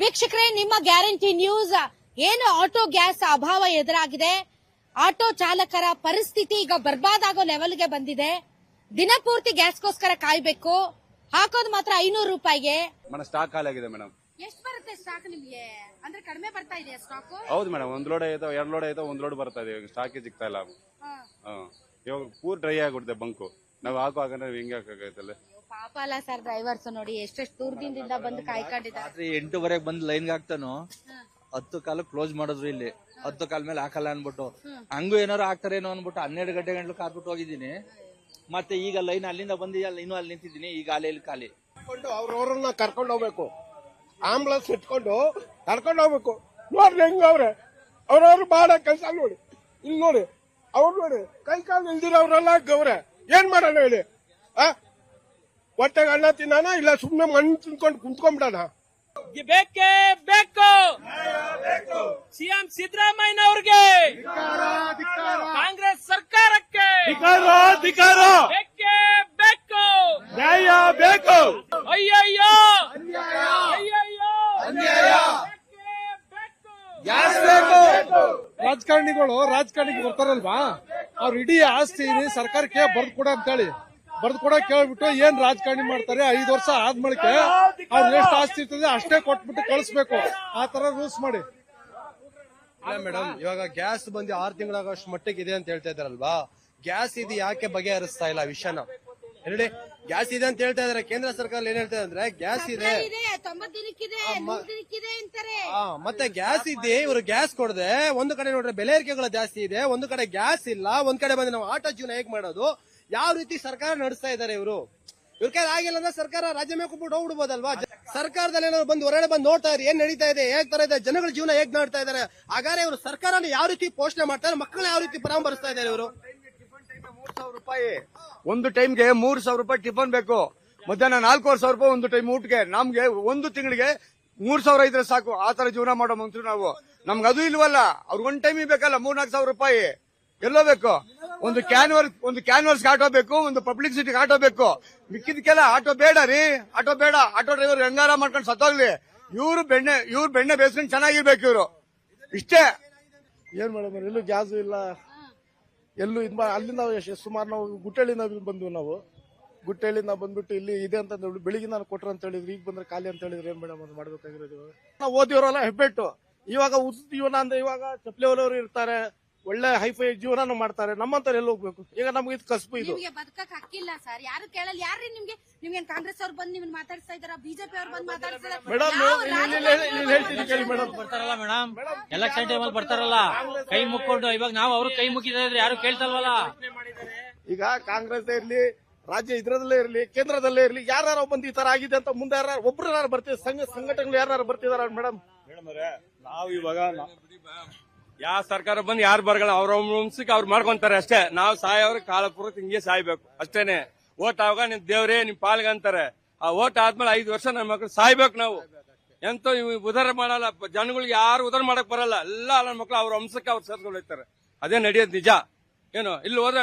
ವೀಕ್ಷಕರೇ, ನಿಮ್ಮ guarantee news. ಏನು ಆಟೋ ಗ್ಯಾಸ್ ಅಭಾವ ಎದುರಾಗಿದೆ. ಆಟೋ ಚಾಲಕರ ಪರಿಸ್ಥಿತಿ ಈಗ ಬರ್ಬಾದಾಗೋ ಲೆವೆಲ್ಗೆ ಬಂದಿದೆ. ದಿನಪೂರ್ತಿ ಗ್ಯಾಸ್ಗೋಸ್ಕರ ಕಾಯ್ಬೇಕು. ಹಾಕೋದು ಮಾತ್ರ 500 ರೂಪಾಯಿಗೆ. ಸ್ಟಾಕ್ ಖಾಲಿಯಾಗಿದೆ ಮೇಡಮ್. ಎಷ್ಟು ಬರುತ್ತೆ ಸ್ಟಾಕ್ ನಿಮ್ಗೆ? ಅಂದ್ರೆ ಕಡಿಮೆ ಬರ್ತಾ ಇದೆ ಸ್ಟಾಕ್? ಹೌದು ಮೇಡಮ್, 1 ಲೋಡ್ ಆಯ್ತು, 2 ಲೋಡ್ ಆಯ್ತು, 1 ಲೋಡ್ ಬರ್ತಾ ಇದೆ. ಸ್ಟಾಕ್ ಸಿಗ್ತಾ ಇಲ್ಲ. ಇವಾಗ ಪೂರ್ ಡ್ರೈ ಆಗಿಬಿಡುತ್ತೆ ಬಂಕು. ನಾವು ಹಾಕುವಾಗ ಹಿಂಗೆ ಹಾಕಾಗೈತಲ್ಲ. ಪಾಪ ಅಲ್ಲ ಸರ್, ಡ್ರೈವರ್ಸ್ ನೋಡಿ ಎಷ್ಟೆಷ್ಟು ದೂರದಿಂದ ಬಂದು ಕಾಯ್ಕೊಂಡಿದ್ದಾರೆ. 8:30 ಬಂದು ಲೈನ್ಗೆ ಹಾಕ್ತಾನು, 10 ಕಾಲ ಕ್ಲೋಸ್ ಮಾಡಿದ್ರು. ಇಲ್ಲಿ 10 ಕಾಲ ಮೇಲೆ ಹಾಕಲ್ಲ ಅನ್ಬಿಟ್ಟು ಹಂಗೂ ಏನಾರು ಹಾಕ್ತಾರೇನೋ ಅನ್ಬಿಟ್ಟು 12 ಗಂಟೆ ಗಂಟ್ಲು ಕಾದ್ಬಿಟ್ಟು ಹೋಗಿದ್ದೀನಿ. ಮತ್ತೆ ಈಗ ಲೈನ್ ಅಲ್ಲಿಂದ ಬಂದು ಇನ್ನೂ ಅಲ್ಲಿ ನಿಂತಿದ್ದೀನಿ. ಈಗ ಅಲ್ಲಿ ಖಾಲಿ. ಅವ್ರವ್ರನ್ನ ಕರ್ಕೊಂಡು ಹೋಗ್ಬೇಕು, ಆಂಬುಲೆನ್ಸ್ ಇಟ್ಕೊಂಡು ಕರ್ಕೊಂಡು ಹೋಗ್ಬೇಕು. ನೋಡ್ರಿ ಹೆಂಗ ಅವ್ರವ್ರು ಮಾಡೋ ಕೆಲಸ ನೋಡಿ. ಇಲ್ಲಿ ನೋಡಿ, ಅವ್ರು ನೋಡಿ ಕೈ ಕಾಲು ಇಲ್ದಿರೋರೆಲ್ಲ ಗವ್ರೆ. ಏನ್ ಮಾಡೋಣ ಹೇಳಿ? ಹೊಟ್ಟೆಗೆ ಅನ್ನ ತಿನ್ನಾನ, ಇಲ್ಲ ಸುಮ್ನೆ ಮಣ್ಣು ತಿನ್ಕೊಂಡು ಕುಂತ್ಕೊಂಡ್ಬಿಡೋಣ? ಬೇಕೇ ಬೇಕು ಸಿಎಂ ಸಿದ್ದರಾಮಯ್ಯನವ್ರಿಗೆ, ಕಾಂಗ್ರೆಸ್ ಸರ್ಕಾರಕ್ಕೆ ಬೇಕೇ ಬೇಕು, ನ್ಯಾಯ ಬೇಕು. ಅಯ್ಯಯ್ಯೋ ರಾಜಕಾರಣಿಗೆ ಬರ್ತಾರಲ್ವಾ, ಅವ್ರ ಇಡೀ ಆಸ್ತಿ ಸರ್ಕಾರಕ್ಕೆ ಬರ್ದು ಕೊಡ ಅಂತೇಳಿ ಬರ್ದು ಕೊಡ ಕೇಳ್ಬಿಟ್ಟು ಏನ್ ರಾಜಕಾರಣಿ ಮಾಡ್ತಾರೆ. 5 ವರ್ಷ ಆದ್ಮೇಲೆ ಅವ್ರ ಎಷ್ಟು ಆಸ್ತಿ ಇರ್ತದೆ ಅಷ್ಟೇ ಕೊಟ್ಬಿಟ್ಟು ಕಳಿಸ್ಬೇಕು. ಆ ತರ ರೂಲ್ಸ್ ಮಾಡಿ. ಇಲ್ಲ ಮೇಡಮ್, ಇವಾಗ ಗ್ಯಾಸ್ ಬಂದು 6 ತಿಂಗಳಾಗಷ್ಟು ಮಟ್ಟಿಗೆ ಇದೆ ಅಂತ ಹೇಳ್ತಾ ಇದಾರಲ್ವಾ. ಗ್ಯಾಸ್ ಇದು ಯಾಕೆ ಬಗೆಹರಿಸ್ತಾ ಇಲ್ಲ ವಿಷಯನ ಹೇಳಿ? ಗ್ಯಾಸ್ ಇದೆ ಅಂತ ಹೇಳ್ತಾ ಇದಾರೆ. ಕೇಂದ್ರ ಸರ್ಕಾರ ಏನ್ ಹೇಳ್ತಾ ಅಂದ್ರೆ ಗ್ಯಾಸ್ ಇದೆ, 90 ದಿನಕ್ಕಿದೆ, 100 ದಿನಕ್ಕಿದೆ ಅಂತಾರೆ. ಮತ್ತೆ ಗ್ಯಾಸ್ ಇದೆ, ಇವರು ಗ್ಯಾಸ್ ಕೊಡದೆ ಒಂದು ಕಡೆ ನೋಡ್ರೆ ಬೆಲೆ ಏರಿಕೆಗಳು ಜಾಸ್ತಿ ಇದೆ, ಒಂದು ಕಡೆ ಗ್ಯಾಸ್ ಇಲ್ಲ, ಒಂದ್ ಕಡೆ ಬಂದು ನಾವು ಆಟೋ ಜೀವನ ಹೇಗ್ ಮಾಡೋದು? ಯಾವ ರೀತಿ ಸರ್ಕಾರ ನಡೆಸ್ತಾ ಇದಾರೆ ಇವರು? ಇವ್ರ ಕೈ ಆಗಿಲ್ಲ ಅಂದ್ರೆ ಸರ್ಕಾರ ರಾಜ್ಯ ಮೇಲೆ ಕೊಟ್ಬಿಟ್ಟು ಹೋಗ್ಬಿಡ್ಬೋದಲ್ವಾ? ಸರ್ಕಾರದಲ್ಲಿ ಏನಾದ್ರು ಬಂದು ಹೊರಗಡೆ ಬಂದು ನೋಡ್ತಾ ಇದ್ರೆ ಏನ್ ನಡೀತಾ ಇದೆ, ಹೇಗ್ ತರ ಇದೆ, ಜನಗಳ ಜೀವನ ಹೇಗ್ ಮಾಡ್ತಾ ಇದಾರೆ. ಹಾಗಾದ್ರೆ ಇವರು ಸರ್ಕಾರನ ಯಾವ ರೀತಿ ಪೋಷಣೆ ಮಾಡ್ತಾರೆ, ಮಕ್ಕಳನ್ನ ಯಾವ ರೀತಿ ಪರಾಮರ್ಸ್ತಾ ಇದಾರೆ ಇವರು? 3,000 ರೂಪಾಯಿ ಒಂದು ಟೈಮ್ಗೆ 3,000 ರೂಪಾಯಿ ಟಿಫನ್ ಬೇಕು. ಮಧ್ಯಾಹ್ನ 4,500 ರೂಪಾಯಿ ಒಂದು ಟೈಮ್ ಊಟಕ್ಕೆ. ನಮ್ಗೆ ಒಂದು ತಿಂಗಳಿಗೆ 3,000 ಇದ್ರೆ ಸಾಕು. ಆ ತರ ಜೀವನ ಮಾಡೋ ಮಂತ್ರಿ ನಾವು. ನಮ್ಗೆ ಅದು ಇಲ್ವಲ್ಲ. ಅವ್ರಿಗೆ ಒಂದ್ ಟೈಮಿಗೆ ಬೇಕಲ್ಲ 3,000-4,000 ರೂಪಾಯಿ. ಎಲ್ಲೋ ಬೇಕು. ಒಂದು ಕ್ಯಾನ್ವರ್ಸ್ ಆಟೋ ಬೇಕು, ಒಂದು ಪಬ್ಲಿಕ್ ಸಿಟಿಗೆ ಆಟೋ ಬೇಕು. ಮಿಕ್ಕಿದಕ್ಕೆಲ್ಲ ಆಟೋ ಬೇಡ ರೀ, ಆಟೋ ಬೇಡ. ಆಟೋ ಡ್ರೈವರ್ ಹೆಂಗಾರ ಮಾಡ್ಕೊಂಡು ಸತ್ತೋಗ್ಲಿ. ಇವ್ರು ಬೆಣ್ಣೆ ಬೇಸ್ಕೊಂಡು ಚೆನ್ನಾಗಿರ್ಬೇಕು ಇವ್ರು. ಇಷ್ಟೇ. ಏನ್ ಮೇಡಮ್, ಎಲ್ಲೂ ಗ್ಯಾಸ್ ಇಲ್ಲ, ಎಲ್ಲೂ ಅಲ್ಲಿಂದ ಸುಮಾರು ನಾವು ಗುಟ್ಟಳ್ಳಿಂದ ಬಂದ್ವಿ. ನಾವು ಗುಟ್ಟಳ್ಳಿಂದ ಬಂದ್ಬಿಟ್ಟು ಇಲ್ಲಿ ಇದೆ ಅಂತ ಬೆಳಿಗ್ಗೆ ನಾನು ಕೊಟ್ರ ಅಂತ ಹೇಳಿದ್ರು. ಈಗ ಬಂದ್ರೆ ಖಾಲಿ ಅಂತ ಹೇಳಿದ್ರೆ ಏನ್ ಮೇಡಮ್ ಅದು ಮಾಡ್ಬೇಕಾಗಿರೋದು? ನಾವು ಓದಿರೋಲ್ಲ ಹೆಬ್ಬೆಟ್ಟು. ಇವಾಗ ಉಚಿತ ಜೀವನ ಅಂದ್ರೆ ಇವಾಗ ಚಪ್ಪಲಿ ಹೊಲವರು ಇರ್ತಾರೆ, ಒಳ್ಳೆ ಹೈಫೈ ಜೀವನ ಮಾಡ್ತಾರೆ. ನಮ್ಮಂತ ಎಲ್ಲಿ ಹೋಗ್ಬೇಕು? ಈಗ ನಮ್ಗೆ ಇದು ಕಸಬು. ಇದು ನಿಮ್ಗೆ ಬದುಕಕ್ ಹಕ್ಕಿಲ್ಲ ಸರ್. ಯಾರು ಕೇಳಲ್ಲ. ಯಾರ್ರಿ ನಿಮ್ಗೆ ಕಾಂಗ್ರೆಸ್ ಅವ್ರು ಬಂದು ನಿಮ್ಗೆ ಮಾತಾಡ್ತಾ ಇದಾರ, ಬಿಜೆಪಿ ಅವ್ರು ಬಂದು ಮಾತಾಡ್ತಾರೆ. ಮೇಡಮ್ ಹೇಳ್ತೀನಿ ಕೇಳಿ ಮೇಡಮ್. ಬರ್ತಾರಲ್ಲ ಮೇಡಮ್, ಎಲೆಕ್ಷನ್ ಟೈಮಲ್ಲಿ ಬರ್ತಾರಲ್ಲ, ಕೈ ಮುಕ್ಕೊಂಡು. ಇವಾಗ ನಾವು ಅವ್ರು ಕೈ ಮುಗಿದ್ರೆ ಯಾರು ಕೇಳ್ತಲ್ವಲ್ಲ. ಈಗ ಕಾಂಗ್ರೆಸ್ ಇರ್ಲಿ, ರಾಜ್ಯ ಇದ್ರದಲ್ಲೇ ಇರ್ಲಿ, ಕೇಂದ್ರದಲ್ಲೇ ಇರ್ಲಿ, ಯಾರು ಬಂದು ಈ ತರ ಆಗಿದೆ ಅಂತ ಮುಂದೆ ಒಬ್ರು ಯಾರು ಬರ್ತಿದ್ದಾರೆ, ಸಂಘಟನೆಗಳು ಯಾರು ಬರ್ತಿದಾರ ಮೇಡಮ್? ನಾವು ಇವಾಗ ಯಾವ ಸರ್ಕಾರ ಬಂದು ಯಾರು ಬರಲ್ಲ, ಅವ್ರ ವಂಶಕ್ಕೆ ಅವ್ರು ಮಾಡ್ಕೊಂತಾರೆ ಅಷ್ಟೇ. ನಾವು ಸಾಯೋರು ಕಾಲ ಪೂರ್ತಿ ಹಿಂಗೆ ಸಾಯ್ಬೇಕು ಅಷ್ಟೇನೆ. ಓಟ್ ಆವಾಗ ನಿಮ್ ದೇವ್ರೇ ನಿಮ್ ಪಾಲ್ಗೆ ಅಂತಾರೆ. ಆ ಓಟ್ ಆದ್ಮೇಲೆ 5 ವರ್ಷ ನನ್ನ ಮಕ್ಳು ಸಾಯ್ಬೇಕು ನಾವು. ಎಂತೂ ಉದಾರ ಮಾಡಲ್ಲ, ಜನಗಳಿಗೆ ಯಾರು ಉದಾರ ಮಾಡಕ್ ಬರಲ್ಲ. ಎಲ್ಲ ನನ್ನ ಮಕ್ಳು ಅವ್ರ ವಂಶಕ್ಕೆ ಅವ್ರು ಸೇರ್ಕೊಂಡು ಹೋಗ್ತಾರೆ. ಅದೇ ನಡೆಯೋದು ನಿಜ. ಏನು ಇಲ್ಲಿ ಹೋದ್ರೆ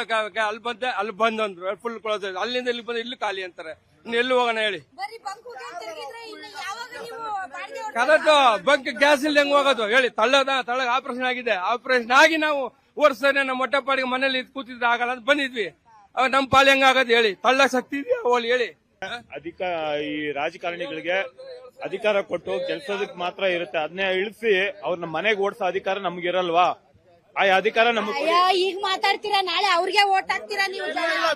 ಅಲ್ಲಿ ಬಂದ್ರು ಫುಲ್ ಕ್ಲೋಸ್, ಅಲ್ಲಿಂದ ಇಲ್ಲಿ ಬಂದ್ರೆ ಇಲ್ಲಿ ಖಾಲಿ ಅಂತಾರೆ. ಇನ್ನು ಎಲ್ಲಿ ಹೋಗೋಣ ಹೇಳಿ? ಕರೆಕ್ಟ್. ಬಂಕ್ ಗ್ಯಾಸ್ ಇಲ್ಲಿ ಹೆಂಗ್ ಹೋಗೋದು ಹೇಳಿ? ತಳ್ಳಗ ಆಪರೇಷನ್ ಆಗಿದೆ. ಆಪರೇಷನ್ ಆಗಿ ನಾವು ವರ್ಷನೇ ನಮ್ಮ ಮೊಟ್ಟೆಪಾಡಿಗೆ ಮನೇಲಿ ಕೂತಿದ್ರೆ ಆಗಲ್ಲ ಅಂತ ಬಂದಿದ್ವಿ. ನಮ್ ಪಾಲಿ ಹೆಂಗ್ ಆಗೋದು ಹೇಳಿ? ತಳ್ಳ ಶಕ್ತಿ ಇದೆಯಾ ಹೋಲಿ ಹೇಳಿ? ಈ ರಾಜಕಾರಣಿಗಳಿಗೆ ಅಧಿಕಾರ ಕೊಟ್ಟು ಕೆಲಸದಕ್ಕೆ ಮಾತ್ರ ಇರುತ್ತೆ. ಅದನ್ನೇ ಇಳಿಸಿ ಅವ್ರನ್ನ ಮನೆಗೆ ಓಡಿಸೋ ಅಧಿಕಾರ ನಮ್ಗಿರಲ್ವಾ? ಆ ಅಧಿಕಾರ ನಮ್ಗೆ ಈಗ ಮಾತಾಡ್ತೀರಾ, ನಾಳೆ ಅವ್ರಿಗೆ ಓಟ್ ಹಾಕ್ತೀರಾ ನೀವು?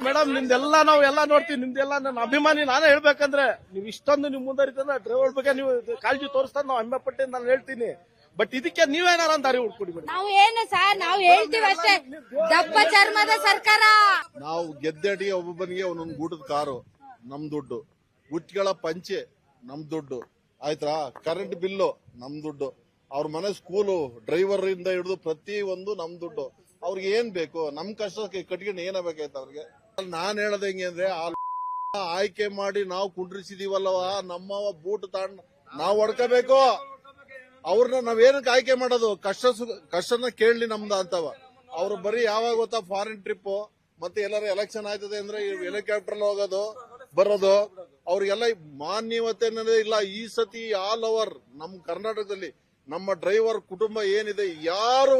ಮೇಡಮ್, ನಿಮ್ದೆಲ್ಲ ನಾವು ಎಲ್ಲ ನೋಡ್ತೀವಿ. ನಿಮ್ದೆಲ್ಲ ನನ್ನ ಅಭಿಮಾನಿ. ನಾನೇ ಹೇಳ್ಬೇಕಂದ್ರೆ ನೀವು ಇಷ್ಟೊಂದು ನಿಮ್ ಮುಂದರಿತಂದ್ರೆ ಡ್ರೈವರ್ ಬಗ್ಗೆ ನೀವು ಕಾಳಜಿ ತೋರಿಸ್ತಾ ನಾವು ಹೆಮ್ಮೆ ಪಟ್ಟೆ ನಾನು ಹೇಳ್ತೀನಿ. ಬಟ್ ಇದಕ್ಕೆ ನೀವೇನಾರ ದಾರಿ ಹುಡ್ಕೊಡಿ. ನಾವು ಏನು ಸರ್, ನಾವು ಹೇಳ್ತೀವಿ ಅಷ್ಟೇ. ದಪ್ಪ ಚರ್ಮದ ಸರ್ಕಾರ. ನಾವು ಗೆದ್ದಡಿ ಒಬ್ಬೊಬ್ಬನಿಗೆ ಒಂದೊಂದು ಗೂಟದ ಕಾರು ನಮ್ ದುಡ್ಡು, ಗುಚ್ಚಿಗಳ ಪಂಚೆ ನಮ್ ದುಡ್ಡು, ಆಯ್ತಾ? ಕರೆಂಟ್ ಬಿಲ್ಲು ನಮ್ ದುಡ್ಡು, ಅವ್ರ ಮನೆ ಸ್ಕೂಲು ಡ್ರೈವರ್ ಇಂದ ಹಿಡಿದು ಪ್ರತಿ ಒಂದು ನಮ್ ದುಡ್ಡು. ಅವ್ರಿಗೆ ಏನ್ ಬೇಕು? ನಮ್ ಕಷ್ಟ ಕಟ್ಕೊಂಡು ಏನಾಗಬೇಕಾಯ್ತು ಅವ್ರಿಗೆ? ನಾನ್ ಹೇಳೋದ್ ಹೆಂಗೆ ಅಂದ್ರೆ, ಆಯ್ಕೆ ಮಾಡಿ ನಾವು ಕುಂಡ್ರಿಸಿದೀವಲ್ಲವ, ನಮ್ಮವ ಬೂಟ್ ತಗೊಂಡ್ ನಾವ್ ಹೊಡ್ಕೋಬೇಕು. ಅವ್ರನ್ನ ನಾವೇನಕ್ಕೆ ಆಯ್ಕೆ ಮಾಡೋದು? ಕಷ್ಟನ ಕೇಳಲಿ ನಮ್ದು ಅಂತವ. ಅವ್ರು ಬರೀ ಯಾವಾಗ ಗೊತ್ತಾ ಫಾರಿನ್ ಟ್ರಿಪ್, ಮತ್ತೆ ಎಲ್ಲಾರು ಎಲೆಕ್ಷನ್ ಆಯ್ತದೆ ಅಂದ್ರೆ ಹೆಲಿಕಾಪ್ಟರ್ ಹೋಗೋದು, ಬರೋದು. ಅವ್ರಿಗೆಲ್ಲ ಮಾನ್ಯತೆ ಅನ್ನೋದೇ ಇಲ್ಲ. ಈ ಸತಿ ಆಲ್ ಓವರ್ ನಮ್ ಕರ್ನಾಟಕದಲ್ಲಿ ನಮ್ಮ ಡ್ರೈವರ್ ಕುಟುಂಬ ಏನಿದೆ ಯಾರು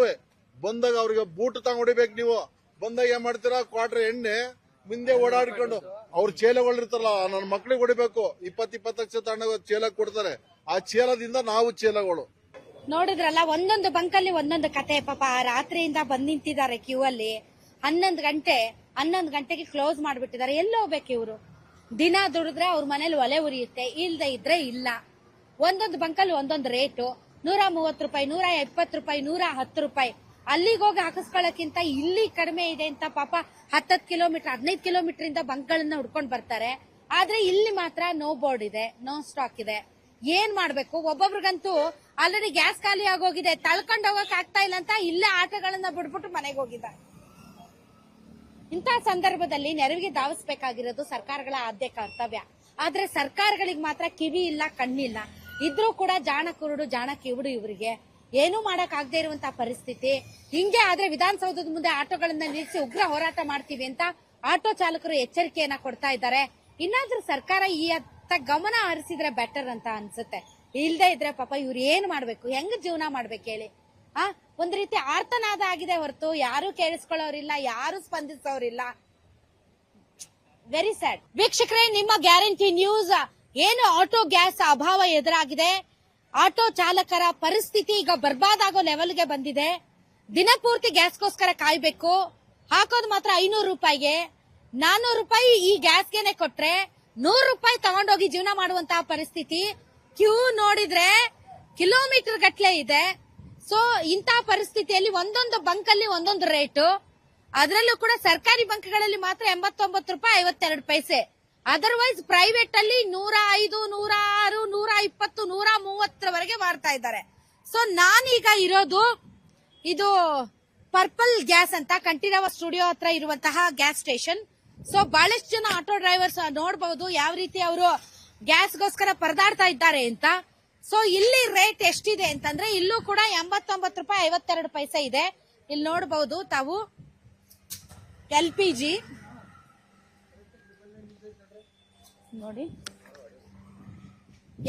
ಬಂದಾಗ ಅವ್ರಿಗೆ ಬೂಟ್ ಹೊಡಿಬೇಕು. ನೀವು ಬಂದಾಗ ಏನ್ ಮಾಡ್ತೀರಾ, ಕ್ವಾರ್ಟರ್ ಎಣ್ಣೆ ಮುಂದೆ ಓಡಾಡ್ಕೊಂಡು ಅವ್ರ ಚೀಲಗಳಿರ್ತಾರಲ್ಲ, ನನ್ನ ಮಕ್ಳಿಗೆ ಹೊಡಿಬೇಕು. 20 ಲಕ್ಷ ತಗೊಂಡಾಗ ಚೀಲ ಕೊಡ್ತಾರೆ. ಆ ಚೀಲದಿಂದ ನಾವು ಚೀಲಗಳು. ನೋಡಿದ್ರಲ್ಲ, ಒಂದೊಂದು ಬಂಕಲ್ಲಿ ಒಂದೊಂದು ಕತೆ. ಪಾಪ ರಾತ್ರಿಯಿಂದ ಬಂದ್ ನಿಂತಿದ್ದಾರೆ ಕ್ಯೂ ಅಲ್ಲಿ. 11 ಗಂಟೆಗೆ ಕ್ಲೋಸ್ ಮಾಡ್ಬಿಟ್ಟಿದ್ದಾರೆ. ಎಲ್ಲಿ ಹೋಗ್ಬೇಕು ಇವರು? ದಿನ ದುಡಿದ್ರೆ ಅವ್ರ ಮನೇಲಿ ಒಲೆ ಉರಿಯುತ್ತೆ, ಇಲ್ದೆ ಇದ್ರೆ ಇಲ್ಲ. ಒಂದೊಂದು ಬಂಕಲ್ಲಿ ಒಂದೊಂದು ರೇಟು. 130 ರೂಪಾಯಿ, 120 ರೂಪಾಯಿ, 110 ರೂಪಾಯಿ. ಅಲ್ಲಿಗೆ ಹೋಗಿ ಹಾಕಿಸ್ಕೊಳ್ಳೋಕ್ಕಿಂತ ಇಲ್ಲಿ ಕಡಿಮೆ ಇದೆ ಅಂತ ಪಾಪ 10 ಕಿಲೋಮೀಟರ್ 15 ಕಿಲೋಮೀಟರ್ ಇಂದ ಬಂಕ್ಗಳನ್ನ ಹುಡ್ಕೊಂಡ್ ಬರ್ತಾರೆ. ಆದ್ರೆ ಇಲ್ಲಿ ಮಾತ್ರ ನೋ ಬೋರ್ಡ್ ಇದೆ, ನೋ ಸ್ಟಾಕ್ ಇದೆ. ಏನ್ ಮಾಡ್ಬೇಕು? ಒಬ್ಬೊಬ್ರಿಗಂತೂ ಆಲ್ರೆಡಿ ಗ್ಯಾಸ್ ಖಾಲಿ ಆಗೋಗಿದೆ, ತಳ್ಕೊಂಡ್ ಹೋಗಕ್ ಆಗ್ತಾ ಇಲ್ಲ ಅಂತ ಇಲ್ಲೇ ಆಟಗಳನ್ನ ಬಿಡ್ಬಿಟ್ಟು ಮನೆಗೆ ಹೋಗಿದ್ದಾರೆ. ಇಂತಹ ಸಂದರ್ಭದಲ್ಲಿ ನೆರವಿಗೆ ಧಾವಿಸಬೇಕಾಗಿರೋದು ಸರ್ಕಾರಗಳ ಆದ್ಯ ಕರ್ತವ್ಯ. ಆದ್ರೆ ಸರ್ಕಾರಗಳಿಗೆ ಮಾತ್ರ ಕಿವಿ ಇಲ್ಲ, ಕಣ್ಣಿಲ್ಲ. ಇದ್ರೂ ಕೂಡ ಜಾಣ ಕುರುಡು ಜಾಣ ಕಿವುಡು ಇವರಿಗೆ ಏನೂ ಮಾಡಕ್ ಆಗದೆ ಇರುವಂತಹ ಪರಿಸ್ಥಿತಿ. ಹಿಂಗೆ ಆದ್ರೆ ವಿಧಾನಸೌಧದ ಮುಂದೆ ಆಟೋಗಳನ್ನ ನಿಲ್ಲಿಸಿ ಉಗ್ರ ಹೋರಾಟ ಮಾಡ್ತೀವಿ ಅಂತ ಆಟೋ ಚಾಲಕರು ಎಚ್ಚರಿಕೆಯನ್ನ ಕೊಡ್ತಾ ಇದ್ದಾರೆ. ಇನ್ನಾದ್ರೂ ಸರ್ಕಾರ ಈ ಅತ್ತ ಗಮನ ಹರಿಸಿದ್ರೆ ಬೆಟರ್ ಅಂತ ಅನ್ಸುತ್ತೆ. ಇಲ್ದೇ ಇದ್ರೆ ಪಾಪ ಇವ್ರು ಏನ್ ಮಾಡ್ಬೇಕು, ಹೆಂಗ್ ಜೀವನ ಮಾಡ್ಬೇಕು ಹೇಳಿ? ಒಂದ್ ರೀತಿ ಆರ್ತನಾದ ಆಗಿದೆ ಹೊರತು ಯಾರು ಕೇಳಿಸ್ಕೊಳ್ಳೋರಿಲ್ಲ, ಯಾರು ಸ್ಪಂದಿಸೋರಿಲ್ಲ. Very sad. ವೀಕ್ಷಕರೇ, ನಿಮ್ಮ ಗ್ಯಾರಂಟಿ ನ್ಯೂಸ್. ಏನು ಆಟೋ ಗ್ಯಾಸ್ ಅಭಾವ ಎದುರಾಗಿದೆ, ಆಟೋ ಚಾಲಕರ ಪರಿಸ್ಥಿತಿ ಈಗ ಬರ್ಬಾದಾಗೋ ಲೆವೆಲ್ಗೆ ಬಂದಿದೆ. ದಿನಪೂರ್ತಿ ಗ್ಯಾಸ್ಗೋಸ್ಕರ ಕಾಯ್ಬೇಕು. ಹಾಕೋದು ಮಾತ್ರ 500 ರೂಪಾಯಿಗೆ. 400 ರೂಪಾಯಿ ಈ ಗ್ಯಾಸ್ಗೆನೆ ಕೊಟ್ರೆ 100 ರೂಪಾಯಿ ತಗೊಂಡೋಗಿ ಜೀವನ ಮಾಡುವಂತಹ ಪರಿಸ್ಥಿತಿ. ಕ್ಯೂ ನೋಡಿದ್ರೆ ಕಿಲೋಮೀಟರ್ ಗಟ್ಲೆ ಇದೆ. ಸೊ ಇಂತಹ ಪರಿಸ್ಥಿತಿಯಲ್ಲಿ ಒಂದೊಂದು ಬಂಕ್ ಅಲ್ಲಿ ಒಂದೊಂದು ರೇಟು. ಅದರಲ್ಲೂ ಕೂಡ ಸರ್ಕಾರಿ ಬಂಕ್ಗಳಲ್ಲಿ ಮಾತ್ರ 89 ರೂಪಾಯಿ 52 ಪೈಸೆ. ಅದರ್ವೈಸ್ ಪ್ರೈವೇಟ್ ಅಲ್ಲಿ 105, 106, 120, 130 ಮಾರ್ತಾ ಇದ್ದಾರೆ. ಸೊ ನಾನೀಗ ಇರೋದು ಇದು ಪರ್ಪಲ್ ಗ್ಯಾಸ್ ಅಂತ ಕಂಠೀರವ ಸ್ಟುಡಿಯೋ ಹತ್ರ ಇರುವಂತಹ ಗ್ಯಾಸ್ ಸ್ಟೇಷನ್. ಸೊ ಬಹಳಷ್ಟು ಜನ ಆಟೋ ಡ್ರೈವರ್ಸ್ ನೋಡಬಹುದು ಯಾವ ರೀತಿ ಅವರು ಗ್ಯಾಸ್ಗೋಸ್ಕರ ಪರದಾಡ್ತಾ ಇದ್ದಾರೆ ಅಂತ. ಸೊ ಇಲ್ಲಿ ರೇಟ್ ಎಷ್ಟಿದೆ ಅಂತಂದ್ರೆ ಇಲ್ಲೂ ಕೂಡ 89 ರೂಪಾಯಿ 52 ಪೈಸೆ ಇದೆ. ಇಲ್ಲಿ ನೋಡಬಹುದು ತಾವು LPG ನೋಡಿ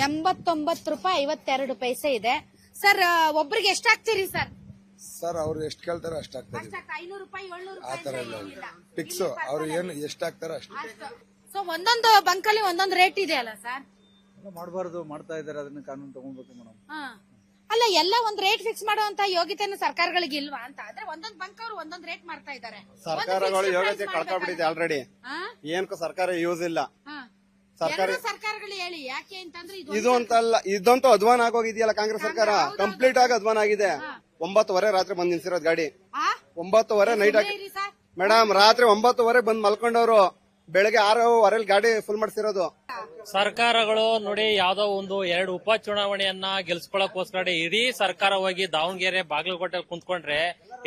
89 ರೂಪಾಯಿ 52 ಪೈಸೆ ಇದೆ. ಸರ್ ಒಬ್ರಿಗೆ ಎಷ್ಟಾಗ್ತೀರಿ ಸರ್? ಸರ್ ಅವ್ರು ಎಷ್ಟು ಕೇಳ್ತಾರೋ ಅಷ್ಟಾಗ್ತಾರೆ. 500 ರೂಪಾಯಿ 700 ಆತರ ಇಲ್ಲ, ಫಿಕ್ಸ್. ಅವ್ರು ಏನು ಎಷ್ಟಾಗ್ತಾರೋ ಅಷ್ಟು. ಸೊ ಒಂದೊಂದು ಬಂಕಲ್ಲಿ ಒಂದೊಂದು ರೇಟ್ ಇದೆ ಅಲ್ಲ ಸರ್? ಮಾಡಬಾರ್ದು, ಮಾಡ್ತಾ ಇದಾರೆ. ಅದನ್ನ ಕಾನೂನು ತಗೊಳ್ಬೇಕು ಮೇಡಮ್. ಅಲ್ಲ, ಎಲ್ಲ ಒಂದ್ ರೇಟ್ ಫಿಕ್ಸ್ ಮಾಡುವಂತ ಯೋಗ್ಯತೆಯನ್ನು ಸರ್ಕಾರಗಳಿಗೆ ಇಲ್ವಾ ಅಂತ? ಆದ್ರೆ ಒಂದೊಂದು ಬಂಕ್ ಅವರು ಒಂದೊಂದು ರೇಟ್ ಮಾಡ್ತಾ ಇದ್ದಾರೆ. ಸರ್ಕಾರಗಳು ಯೋಗ್ಯತೆ ಕಳ್ಕೊಂಡ್ಬಿಟ್ಟಿದೆ ಆಲ್ರೆಡಿ. ಏನಕ್ಕೂ ಸರ್ಕಾರ ಯೂಸ್ ಇಲ್ಲ. ಸರ್ಕಾರಗಳು ಹೇಳಿ ಯಾಕೆ ಅಂತಂದ್ರೆ ಇದು ಅಂತಲ್ಲ, ಇದಂತೂ ಅಧ್ವಾನ ಆಗೋಗಿದೆಯಲ್ಲ ಕಾಂಗ್ರೆಸ್ ಸರ್ಕಾರ. ಕಂಪ್ಲೀಟ್ ಆಗಿ ಅಧ್ವಾನ ಆಗಿದೆ. 9:30 ರಾತ್ರಿ ಬಂದ್ ನಿಲ್ಸಿರೋದು ಗಾಡಿ. 9:30 ನೈಟ್ ಆಗಿ ಮೇಡಮ್, ರಾತ್ರಿ 9:30 ಬಂದ್ ಮಲ್ಕೊಂಡವ್ರು ಬೆಳಗ್ಗೆ 6:15 ಗಾಡಿ ಫುಲ್ ಮಾಡಿಸಿರೋದು. ಸರ್ಕಾರಗಳು ನೋಡಿ, ಯಾವ್ದೋ ಒಂದು 2 ಉಪ ಚುನಾವಣೆಯನ್ನ ಗೆಲ್ಸ್ಕೊಳಕೋಸ್ಕರ ಇಡೀ ಸರ್ಕಾರ ಹೋಗಿ ದಾವಣಗೆರೆ ಬಾಗಲಕೋಟೆ ಕುಂತ್ಕೊಂಡ್ರೆ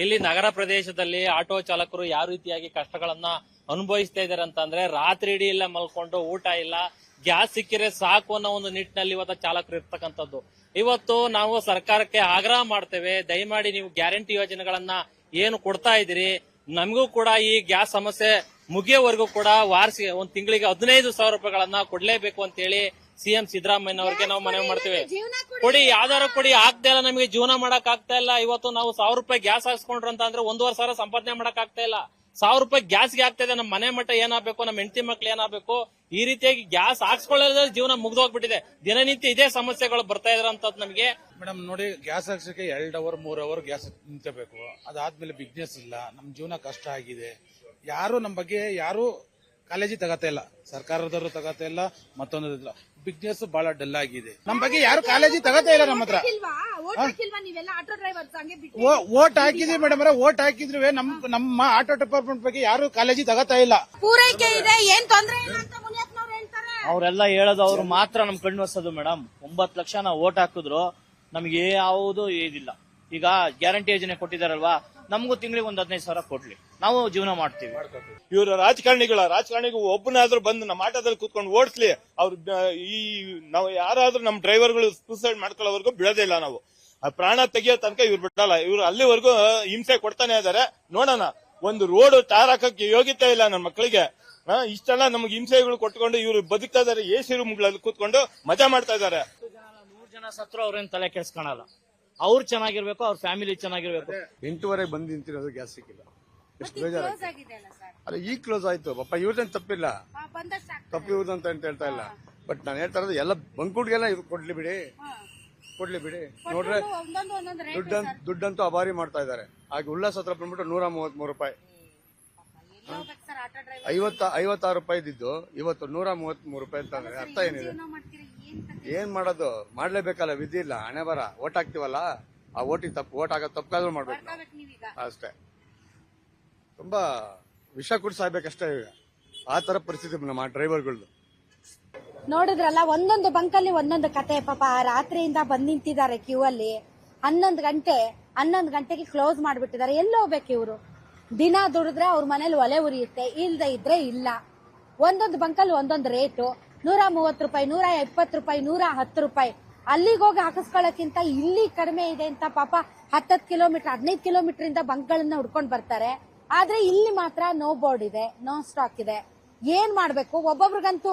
ಇಲ್ಲಿ ನಗರ ಪ್ರದೇಶದಲ್ಲಿ ಆಟೋ ಚಾಲಕರು ಯಾವ ರೀತಿಯಾಗಿ ಕಷ್ಟಗಳನ್ನ ಅನುಭವಿಸ್ತಾ ಇದಾರೆ ಅಂತಂದ್ರೆ, ರಾತ್ರಿ ಇಡೀ ಇಲ್ಲ ಮಲ್ಕೊಂಡು, ಊಟ ಇಲ್ಲ, ಗ್ಯಾಸ್ ಸಿಕ್ಕಿದ್ರೆ ಸಾಕು ಅನ್ನೋ ಒಂದು ನಿಟ್ಟಿನಲ್ಲಿ ಇವತ್ತು ಚಾಲಕರು ಇರ್ತಕ್ಕಂಥದ್ದು. ಇವತ್ತು ನಾವು ಸರ್ಕಾರಕ್ಕೆ ಆಗ್ರಹ ಮಾಡ್ತೇವೆ, ದಯಮಾಡಿ ನೀವು ಗ್ಯಾರಂಟಿ ಯೋಜನೆಗಳನ್ನ ಏನು ಕೊಡ್ತಾ ಇದ್ದೀರಿ, ನಮಗೂ ಕೂಡ ಈ ಗ್ಯಾಸ್ ಸಮಸ್ಯೆ ಮುಗಿಯೋವರೆಗೂ ಕೂಡ ವಾರ್ಷಿಕ ಒಂದ್ ತಿಂಗಳಿಗೆ 15,000 ರೂಪಾಯಿಗಳನ್ನ ಕೊಡ್ಲೇಬೇಕು ಅಂತ ಹೇಳಿ ಸಿಎಂ ಸಿದ್ದರಾಮಯ್ಯ ಅವರಿಗೆ ನಾವು ಮನವಿ ಮಾಡ್ತೇವೆ. ಕೊಡಿ, ಯಾವ್ದಾರು ಕೊಡಿ. ಆಗ್ತಾ ಇಲ್ಲ, ನಮಗೆ ಜೀವನ ಮಾಡಕ್ ಆಗ್ತಾ ಇಲ್ಲ. ಇವತ್ತು ನಾವು 1000 ರೂಪಾಯಿ ಗ್ಯಾಸ್ ಹಾಕ್ಸ್ಕೊಂಡ್ರು ಅಂತ ಅಂದ್ರೆ 1,500 ಸಂಪಾದನೆ ಮಾಡಕ್ ಆಗ್ತಾ ಇಲ್ಲ. 1000 ರೂಪಾಯಿ ಗ್ಯಾಸ್ಗೆ ಆಗ್ತಾ ಇದೆ. ನಮ್ಮ ಮನೆ ಮಟ್ಟ ಏನಾಗಬೇಕು, ನಮ್ಮ ಹೆಂಡತಿ ಮಕ್ಳು ಏನಾಗಬೇಕು? ಈ ರೀತಿಯಾಗಿ ಗ್ಯಾಸ್ ಹಾಕ್ಸ್ಕೊಳ್ಳೋದ್ರ ಜೀವನ ಮುಗ್ದೋಗ್ಬಿಟ್ಟಿದೆ. ದಿನನಿತ್ಯ ಇದೇ ಸಮಸ್ಯೆಗಳು ಬರ್ತಾ ಇದ್ರಂತದ್ದು ನಮಗೆ. ಮೇಡಮ್ ನೋಡಿ, ಗ್ಯಾಸ್ ಹಾಕ್ಸಕ್ಕೆ 2 ಅವರ್ 3 ಅವರ್ ಗ್ಯಾಸ್ ನಿಂತಬೇಕು. ಅದಾದ್ಮೇಲೆ ಬಿಸ್ನೆಸ್ ಇಲ್ಲ, ನಮ್ ಜೀವನ ಕಷ್ಟ ಆಗಿದೆ. ಯಾರು ನಮ್ಮ ಬಗ್ಗೆ ಯಾರು ಕಾಳಜಿ ತಗತಾ ಇಲ್ಲ, ಸರ್ಕಾರದವರು ತಗತಾ ಇಲ್ಲ, ಮತ್ತೊಂದು ಬಿಸ್ನೆಸ್ ಬಹಳ ಡಲ್ ಆಗಿದೆ. ನಮ್ಮ ಬಗ್ಗೆ ಯಾರು ಕಾಳಜಿ ತಗತಾ ಇಲ್ಲ. ನಮ್ಮ ಹತ್ರ ಓಟ್ ಹಾಕಿದ್ವಿ ಮೇಡಮ್, ಓಟ್ ಹಾಕಿದ್ವಿ. ನಮ್ಮ ಆಟೋ ಡಿಪಾರ್ಟ್ಮೆಂಟ್ ಬಗ್ಗೆ ಯಾರು ಕಾಳಜಿ ತಗತಾ ಇಲ್ಲ. ಪೂರೈಕೆ ಇದೆ, ಏನ್ ತೊಂದ್ರೆ ಇಲ್ಲ ಅಂತ ಮುನಿಯಪ್ಪನವ್ರು ಹೇಳ್ತಾರೆ. ಅವರೆಲ್ಲ ಹೇಳೋದು ಅವ್ರು ಮಾತ್ರ ನಮ್ ಕಣ್ಣು ಹೊಸದು ಮೇಡಮ್. 9 ಲಕ್ಷ ನಾವು ಓಟ್ ಹಾಕಿದ್ರು, ನಮ್ಗೆ ಯಾವುದು ಇದಿಲ್ಲ. ಈಗ ಗ್ಯಾರಂಟಿ ಯೋಜನೆ ಕೊಟ್ಟಿದಾರಲ್ವಾ, ನಮಗೂ ತಿಂಗಳಿಗೆ 15,000 ಕೊಡ್ಲಿ, ನಾವು ಜೀವನ ಮಾಡ್ತೀವಿ. ಇವರು ರಾಜಕಾರಣಿಗಳು ಒಬ್ಬನಾದ್ರೂ ಬಂದು ನಮ್ಮ ಆಟೋದಲ್ಲಿ ಕೂತ್ಕೊಂಡು ಓಡಿಸ್ಲಿ. ಅವ್ರು ನಾವು ಯಾರಾದ್ರೂ ನಮ್ಮ ಡ್ರೈವರ್ಗಳು ಸೂಸೈಡ್ ಮಾಡ್ಕೊಳ್ಳೋವರೆಗೂ ಬಿಡೋದೇ ಇಲ್ಲ. ನಾವು ಪ್ರಾಣ ತೆಗಿಯೋ ತನಕ ಇವ್ರು ಬಿಡಲ್ಲ. ಇವ್ರು ಅಲ್ಲಿವರೆಗೂ ಹಿಂಸೆ ಕೊಡ್ತಾನೆ ಇದಾರೆ. ನೋಡೋಣ, ಒಂದು ರೋಡ್ ಟಾರ್ ಹಾಕಕ್ಕೆ ಯೋಗ್ಯತೆ ಇಲ್ಲ ನನ್ನ ಮಕ್ಕಳಿಗೆ. ಇಷ್ಟೆಲ್ಲ ನಮ್ಗೆ ಹಿಂಸೆಗಳು ಕೊಟ್ಕೊಂಡು ಇವ್ರು ಬದುಕ್ತಾ ಇದಾರೆ, ಎಸಿ ರೂಮ್ಗಳಲ್ಲಿ ಕೂತ್ಕೊಂಡು ಮಜಾ ಮಾಡ್ತಾ ಇದಾರೆ. 100 ಜನ ಸತ್ರು ಅವ್ರೇನ್ ತಲೆ ಕೆಡ್ಸ್ಕೊಳಲ್ಲ. ಅವ್ರು ಚೆನ್ನಾಗಿರ್ಬೇಕು, ಅವ್ರ ಫ್ಯಾಮಿಲಿ ಚೆನ್ನಾಗಿರ್ಬೇಕು. 8:30 ಬಂದು ನಿಂತಿರೋದು ಗ್ಯಾಸ್ ಸಿಕ್ಕಿಲ್ಲ, ಎಷ್ಟು ಬೇಜಾರ. ಕ್ಲೋಸ್ ಆಗಿದೆಯಲ್ಲ ಸರ್, ಅಲ್ಲ ಈಗ ಕ್ಲೋಸ್ ಆಯ್ತು, ಪಾಪ ಇವ್ರದೇನು ತಪ್ಪಿಲ್ಲ, ಬಂದಷ್ಟು ಆಗ್ತದೆ. ತಪ್ಪು ಇವ್ರದಂತ ಅಂತ ಹೇಳ್ತಾ ಇಲ್ಲ. ಬಟ್ ನಾನು ಹೇಳ್ತಾ ಇರೋದು ಎಲ್ಲ ಬಂಕುಡ್ಗೆಲ್ಲ ಇದು ಕೊಡ್ಲಿ ಬಿಡಿ. ನೋಡ್ರೆ ಒಂದೊಂದು ರೇಟ್ ದುಡ್ಡಂತೂ ಅಭಾರಿ ಮಾಡ್ತಾ ಇದ್ದಾರೆ. ಹಾಗೆ ಉಲ್ಲಾಸ್ ಹತ್ರ ಬಂದ್ಬಿಟ್ಟು 133 ರೂಪಾಯಿ, ಸರ್. ಆಟೋ ಡ್ರೈವರ್ 56 ರೂಪಾಯಿ ಇದ್ದಿದ್ದು ಇವತ್ತು 133 ರೂಪಾಯಿ ಅಂತ ಅಂದ್ರೆ ಅರ್ಥ ಏನಿದೆ? ಏನ್ ಮಾಡೋದು, ಮಾಡ್ಲೇಬೇಕಲ್ಲ, ವಿಧಿ ಇಲ್ಲ, ಹಣೆ ಬರ. ಓಟ್ ಹಾಕ್ತಿವಲ್ಲ, ಆ ಓಟಿಗೆ ಓಟ್ ಹಾಕೋ ತಪ್ಪಾದ್ರೂ ಮಾಡ್ಬೇಕು ನಾವು. ನೀವೀಗ ಅಷ್ಟೇ, ತುಂಬಾ ವಿಷ ಕುಡಿಸಾಯ್ಬೇಕಷ್ಟೇ ಈಗ. ಆ ತರ ಪರಿಸ್ಥಿತಿ ನಮ್ಮ ಡ್ರೈವರ್ಗಳದ್ದು. ನೋಡಿದ್ರಲ್ಲ, ಒಂದೊಂದು ಬಂಕಲ್ಲಿ ಒಂದೊಂದು ಕತೆ. ಪಾಪ ರಾತ್ರಿಯಿಂದ ಬಂದ್ ನಿಂತಿದ್ದಾರೆ ಕ್ಯೂ ಅಲ್ಲಿ. 11 ಗಂಟೆಗೆ ಕ್ಲೋಸ್ ಮಾಡ್ಬಿಟ್ಟಿದ್ದಾರೆ. ಎಲ್ಲಿ ಹೋಗ್ಬೇಕು ಇವರು? ದಿನ ದುಡಿದ್ರೆ ಅವ್ರ ಮನೇಲಿ ಒಲೆ ಉರಿಯುತ್ತೆ, ಇಲ್ದೆ ಇದ್ರೆ ಇಲ್ಲ. ಒಂದೊಂದು ಬಂಕಲ್ಲಿ ಒಂದೊಂದು ರೇಟು. 130 ರೂಪಾಯಿ, 120 ರೂಪಾಯಿ, 110 ರೂಪಾಯಿ. ಅಲ್ಲಿಗೆ ಹೋಗಿ ಹಾಕಿಸ್ಕೊಳ್ಳೋಕ್ಕಿಂತ ಇಲ್ಲಿ ಕಡಿಮೆ ಇದೆ ಅಂತ ಪಾಪ 10 ಕಿಲೋಮೀಟರ್ 15 ಕಿಲೋಮೀಟರ್ ಇಂದ ಬಂಕ್ಗಳನ್ನ ಹುಡ್ಕೊಂಡ್ ಬರ್ತಾರೆ. ಆದ್ರೆ ಇಲ್ಲಿ ಮಾತ್ರ ನೋ ಬೋರ್ಡ್ ಇದೆ, ನೋ ಸ್ಟಾಕ್ ಇದೆ. ಏನ್ ಮಾಡ್ಬೇಕು? ಒಬ್ಬೊಬ್ರಿಗಂತೂ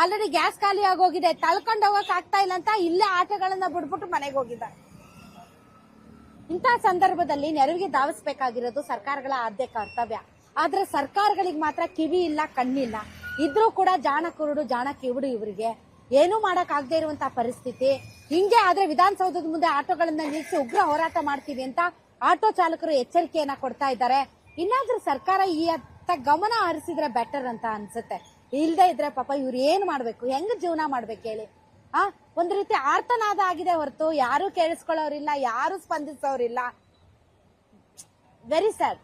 ಆಲ್ರೆಡಿ ಗ್ಯಾಸ್ ಖಾಲಿ ಆಗೋಗಿದೆ, ತಳ್ಕೊಂಡ್ ಹೋಗಕ್ ಆಗ್ತಾ ಇಲ್ಲ ಅಂತ ಇಲ್ಲೇ ಆಟೋಗಳನ್ನ ಬಿಡ್ಬಿಟ್ಟು ಮನೆಗೆ ಹೋಗಿದ್ದಾರೆ. ಇಂತಹ ಸಂದರ್ಭದಲ್ಲಿ ನೆರವಿಗೆ ಧಾವಿಸಬೇಕಾಗಿರೋದು ಸರ್ಕಾರಗಳ ಆದ್ಯ ಕರ್ತವ್ಯ. ಆದ್ರೆ ಸರ್ಕಾರಗಳಿಗೆ ಮಾತ್ರ ಕಿವಿ ಇಲ್ಲ, ಕಣ್ಣಿಲ್ಲ. ಇದ್ರೂ ಕೂಡ ಜಾಣ ಕುರುಡು ಜಾಣ ಕಿವುಡು ಇವರಿಗೆ. ಏನೂ ಮಾಡಕ್ ಆಗದೆ ಇರುವಂತಹ ಪರಿಸ್ಥಿತಿ. ಹಿಂಗೆ ಆದ್ರೆ ವಿಧಾನಸೌಧದ ಮುಂದೆ ಆಟೋಗಳನ್ನ ನಿಲ್ಲಿಸಿ ಉಗ್ರ ಹೋರಾಟ ಮಾಡ್ತೀವಿ ಅಂತ ಆಟೋ ಚಾಲಕರು ಎಚ್ಚರಿಕೆಯನ್ನ ಕೊಡ್ತಾ ಇದ್ದಾರೆ. ಇನ್ನಾದ್ರೂ ಸರ್ಕಾರ ಈ ಅತ್ತ ಗಮನ ಹರಿಸಿದ್ರೆ ಬೆಟರ್ ಅಂತ ಅನ್ಸುತ್ತೆ. ಇಲ್ದೇ ಇದ್ರೆ ಪಾಪ ಇವ್ರು ಏನ್ ಮಾಡ್ಬೇಕು, ಹೆಂಗ್ ಜೀವನ ಮಾಡ್ಬೇಕು ಹೇಳಿ? ಒಂದ್ ರೀತಿ ಆರ್ತನಾದ ಆಗಿದೆ ಹೊರತು ಯಾರು ಕೇಳಿಸ್ಕೊಳ್ಳೋರಿಲ್ಲ, ಯಾರು ಸ್ಪಂದಿಸೋರಿಲ್ಲ. Very sad.